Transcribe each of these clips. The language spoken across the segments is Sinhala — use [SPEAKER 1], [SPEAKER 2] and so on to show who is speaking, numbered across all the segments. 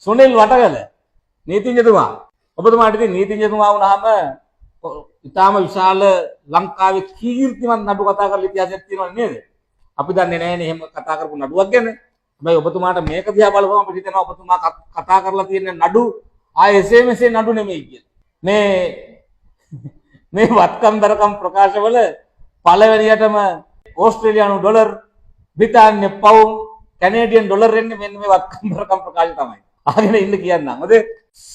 [SPEAKER 1] සුනිල් වටගල නීතිඥතුමා. ඔබතුමාට ඉතින් නීතිඥතුමා වුණාම ඉතාම විශාල ලංකාවේ කීර්තිමත් නඩු කතා කරලා ඉතිහාසයක් තියෙනවනේ නේද? අපි දන්නේ නැහැනේ එහෙම කතා කරපු නඩුවක් ගැන. හැබැයි ඔබතුමාට මේක දිහා බලපුවම අපිට හිතෙනවා ඔබතුමා කතා කරලා තියෙන නඩු එසේ මෙසේ නඩු නෙමෙයි කියලා. මේ වත්කම් දරකම් ප්‍රකාශවල පළවෙනියටම ඕස්ට්‍රේලියානු ඩොලර්, බ්‍රිතාන්‍ය පවුම්, කැනේඩියන් ඩොලර් එන්නේ මෙන්න මේ වත්කම් දරකම් ප්‍රකාශ තමයි. අහගෙන ඉන්න කියන්නම්. මොකද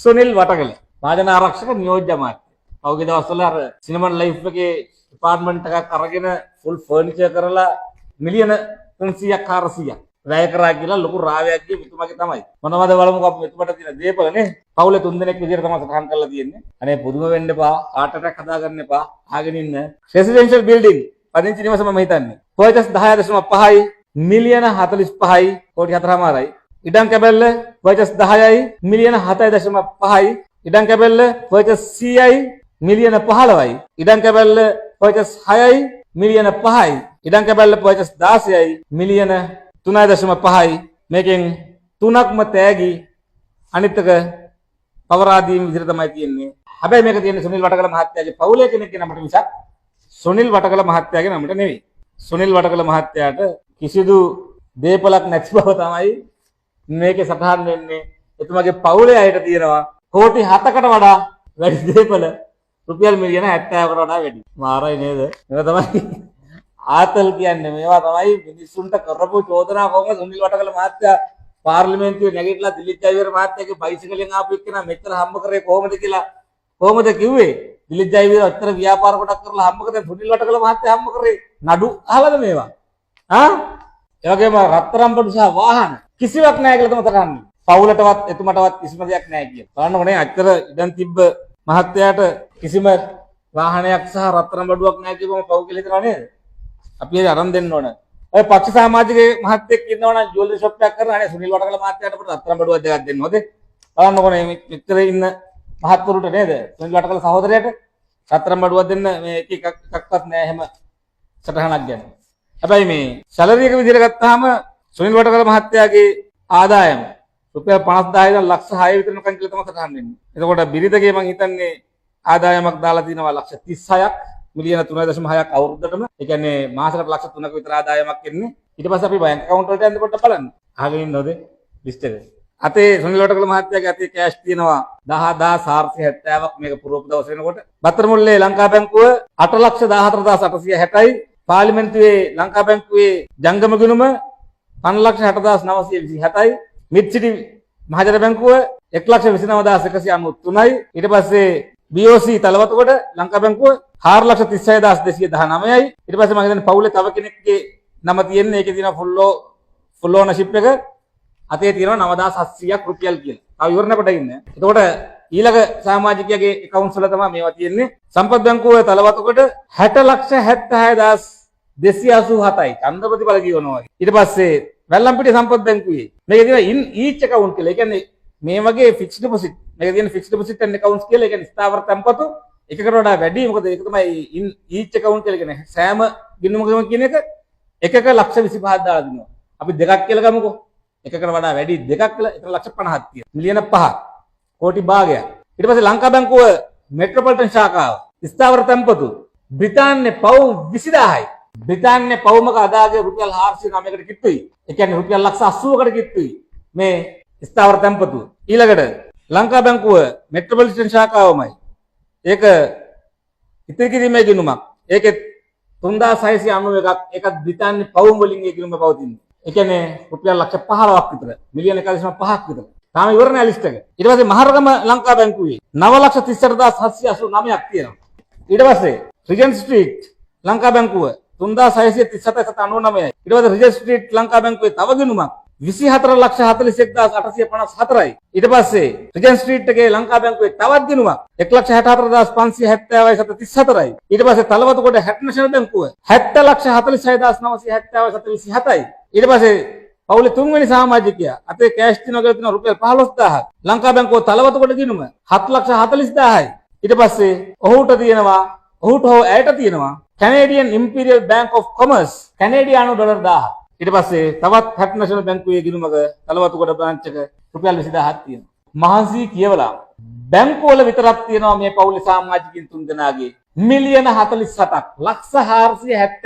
[SPEAKER 1] සුනිල් වටගල මහජන ආරක්ෂක නියෝජ්‍ය අමාත්‍ය. පහුගිය දවස්වල අර සිනමන් ලයිෆ් එකේ ඩිපාර්ට්මන්ට් එකක් අරගෙන ෆුල් ෆර්නිචර් කරලා මිලියන 300ක් 400ක් වැය කරා කියලා ලොකු රාවයක් ගියේ මෙතුමාගේ තමයි. මොනවද බලමුකෝ අපි මෙතුමට තියෙන දේපල නේ. පවුලේ 3 දෙනෙක් විදියට තමයි සටහන් කරලා තියෙන්නේ. අනේ පුදුම වෙන්න එපා. heart attack හදාගන්න එපා. ආගෙන ඉන්න. residential building පදිංචි නිවස මම හිතන්නේ. purchase 10.5යි මිලියන 45යි කෝටි 4.5යි. ඉඩම් කැබැල්ල purchase 10යි මිලියන 7.5යි. ඉඩම් කැබැල්ල purchase 100යි මිලියන 15යි. ඉඩම් කැබැල්ල purchase 6යි මිලියන 5යි. ඉඩම් කැබැල්ල purchase 16යි මිලියන 3.5යි. මේකෙන් 3ක්ම තෑගි අනිත් එක පවරාදීම් විදිහට තමයි තියෙන්නේ. හැබැයි මේක තියෙන්නේ සුනිල් වටකල මහත්තයාගේ පවුලේ කෙනෙක්ගේ නමට මිසක් සුනිල් වටකල මහත්තයාගේ නමට නෙවෙයි. සුනිල් වටකල මහත්තයාට කිසිදු දේපලක් නැති බව තමයි මේකේ සටහන් වෙන්නේ. එතුමාගේ පවුලේ අයට තියෙනවා කෝටි 7කට වඩා වැඩි දේපල රුපියල් මිලියන 70කට වඩා වැඩි. මාරයි නේද? මේක තමයි ආතල් කියන්නේ. මේවා තමයි මිනිස්සුන්ට කරපු චෝදනා. කොහොමද සුනිල් වටකල මහත්තයා පාර්ලිමේන්තුවේ නැගිටලා දිලිත් ජයවීර මහත්තයාගේ බයිසිකලෙන් ආපු එක්කෙනා මෙච්චර හම්බ කරේ කොහොමද කියලා කොහොමද කිව්වේ? දිලිත් ජයවීර අතර ව්‍යාපාර කොටක් කරලා හම්බ කරේ සුනිල් වටකල මහත්තයා හම්බ කරේ නඩු අහලාද මේවා? ඒ වගේම රත්තරන් බඩු සහ වාහන කිසිවක් නැහැ කියලා තමයි තරන්නේ. පවුලටවත් එතුමටවත් කිසිම දෙයක් නැහැ කියලා. බලන්නකො නේ අච්චර ඉඩම් තිබ්බ මහත්තයාට කිසිම වාහනයක් සහ රත්තරන් බඩුවක් නැහැ කියපුවම පව් කියලා හිතනවා නේද? අපි ඒක අරන් දෙන්න ඕන. ඔය පක්ෂ සමාජික මහත්තයෙක් ඉන්නවනම් ජුවලරි ෂොප් එකක් කරන අනේ සුනිල් වටකල මහත්තයාට අපිට රත්තරන් බඩුවක් දෙකක් දෙන්න ඕනේ. බලන්නකො නේ මෙච්චර ඉන්න මහත්වරුන්ට නේද? සුනිල් වටකල සහෝදරයාට රත්තරන් බඩුවක් දෙන්න මේ එකක්වත් නැහැ එහෙම සටහනක් ගැන. හැබැයි මේ සැලරි එක විදිහට ගත්තාම සුනිල් වටකල මහත්තයාගේ ආදායම රුපියල් 50000 ඉඳන් ලක්ෂ 6 විතර නිකන් කියලා තමයි සටහන් වෙන්නේ. එතකොට බිරිඳගේ මං හිතන්නේ ආදායමක් දාලා තිනවා ලක්ෂ 36ක් මිලියන 3.6ක් අවුරුද්දටම. ඒ කියන්නේ මාසෙකට ලක්ෂ 3ක විතර ආදායමක් එන්නේ. ඊට පස්සේ අපි බැංක account වලට යන්න පොඩ්ඩක් බලන්න. අහගෙන ඉන්නවද ලිස්ට් එක? අතේ සුනිල් වටකල මහත්තයාගේ අතේ කෑෂ් තියෙනවා 10470ක් මේක පුරවපු දවස් වෙනකොට. බත්තර මුල්ලේ ලංකා බැංකුව 8,14,860යි. පාර්ලිමේන්තුවේ ලංකා බැංකුවේ ජංගම ගුණම 5,60,927යි. මිඩ් සිටි මහජන බැංකුව 1,29,193යි. ඊට පස්සේ BOC තලවතුකොට ලංකා බැංකුව 4,36,219යි. ඊට පස්සේ මම හිතන්නේ පවුලේ තව කෙනෙක්ගේ නම තියෙන්නේ. ඒකේ තියෙනවා ෆුල් ඕනර්ෂිප් එක. අතේ තියෙනවා 9,700ක් රුපියල් කියලා. තව ඉවරනේ කොට ඉන්නේ. එතකොට ඊළඟ සමාජිකයාගේ accounts වල තමයි මේවා තියෙන්නේ. සම්පත් බැංකුවේ තලවතුකොට 60,76,287යි. ඡන්ද ප්‍රතිඵල කියනවා. ඊට පස්සේ වැල්ලම්පිටිය සම්පත් බැංකුවේ මේක තියෙනවා in each account කියලා. ඒ කියන්නේ මේ වගේ fixed deposit මේක තියෙන fixed deposit and accounts කියලා. ඒ කියන්නේ ස්ථාවර තැන්පතු එකකට වඩා වැඩි. මොකද ඒක තමයි in each account කියලා කියන්නේ. සෑම ගිණුමකම කියන එක එකක ලක්ෂ 25ක් දාලා දිනවා. අපි දෙකක් කියලා ගමුකෝ. එකකට වඩා වැඩි දෙකක් කියලා ඒක ලක්ෂ 50ක් තියෙනවා. මිලියන 5ක් කෝටි භාගයක්. ඊට පස්සේ ලංකා බැංකුව මෙට්‍රොපොලිටන් ශාඛාව ස්ථාවර තැන්පතු බ්‍රිතාන්‍ය පවුම් 20000යි. බ්‍රිතාන්‍ය පවුමක අදාගේ රුපියල් 409කට කිට්ටුයි. ඒ කියන්නේ රුපියල් ලක්ෂ 80කට කිට්ටුයි මේ ස්ථාවර තැන්පතු. ඊළඟට ලංකා බැංකුව මෙට්‍රොපොලිටන් ශාඛාවමයි. ඒක ඉතිරි කිරීමේ ගිණුමක්. ඒකෙත් 3691ක් ඒකත් බ්‍රිතාන්‍ය පවුම් වලින් ඒ ගිණුම පවතින්නේ. ඒ කියන්නේ රුපියල් ලක්ෂ 15ක් විතර මිලියන 1.5ක් විතර. තාම ඉවර නෑ ලිස්ට් එක. ඊට පස්සේ මහරගම ලංකා බැංකුවේ 9,38,789ක් තියෙනවා. ඊට පස්සේ රිජන්ට් ස්ට්‍රීට් ලංකා බැංකුව 3637,99යි. ඊට පස්සේ රිජන්ට් ස්ට්‍රීට් ලංකා බැංකුවේ තව ගිණුමක් 24,41,850. ඊට පස්සේ රිජන්ට් ස්ට්‍රීට් එකේ ලංකා බැංකුවේ තවත් ගිණුමක් 1,64,570,34යි. ඊට පස්සේ තලවතුකොට හැට් නැෂනල් බැංකුව 70,46,970,727යි. ඊට පස්සේ පවුලේ තුන්වෙනි සමාජිකයා අතේ කෑෂ් තියනවා කියලා තියෙනවා රුපියල් 15000ක්. ලංකා බැංකුව තලවතුකොට ගිණුම 7,40,000යි. ඊට පස්සේ ඔහුට හෝ ඇයට තියෙනවා Canadian Imperial Bank of Commerce කැනේඩියානු ඩොලර් 1000ක්. ඊට පස්සේ තවත් හැට් නැෂනල් බැංකුවේ ගිණුමක තලවතුකොට බ්‍රාන්ච් එක රුපියල් 20000ක් තියෙනවා. මහන්සි කියවලා බැංකුවල විතරක් තියෙනවා මේ පවුලේ සමාජිකින් 3 දෙනාගේ මිලියන 47ක් ලක්ෂ 470ක්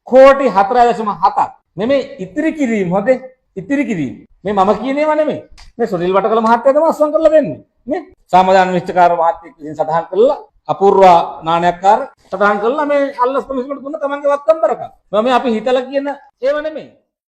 [SPEAKER 1] කෝටි 4.7ක් නෙමෙයි ඉතිරි කිරීම හොදේ ඉතිරි කිරීම මේ මම කියන ඒවා නෙමෙයි මේ සුනිල් වටකල මහත්තයා තමයි අස්වම් කරලා දෙන්නේ නේ සමාදාන විශ්චකාර මහත්තයෙක් විසින් සටහන් කළා අපූර්ව නාණයක්කාර සටහන් කළා මේ අල්ලස් පොලිසියට දුන්න තමන්ගේ වත්තම් දරකම් මම අපි හිතලා කියන ඒවා නෙමෙයි